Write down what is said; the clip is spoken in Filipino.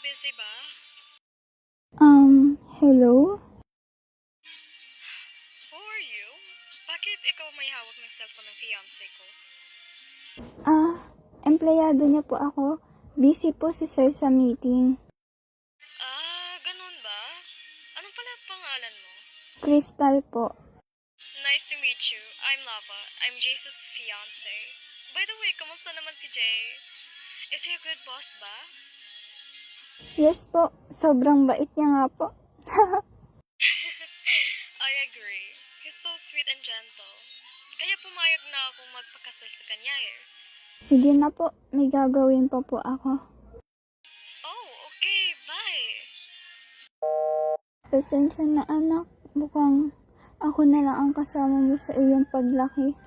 Busy ba? Hello? Who are you? Bakit ikaw may hawak ng cellphone ng fiancé ko? Empleyado niya po ako. Busy po si sir sa meeting. Ganun ba? Anong pala pangalan mo? Crystal po. Nice to meet you. I'm Lava. I'm Jace's fiancé. By the way, kamusta naman si Jay? Is he a good boss ba? Yes po, sobrang bait niya nga po. I agree. He's so sweet and gentle. Kaya pumayag na akong magpakasal sa kanya eh. Sige na po, may gagawin pa po ako. Oh, okay. Bye. Pasensya na anak, mukhang ako na lang ang kasama mo sa iyong paglaki.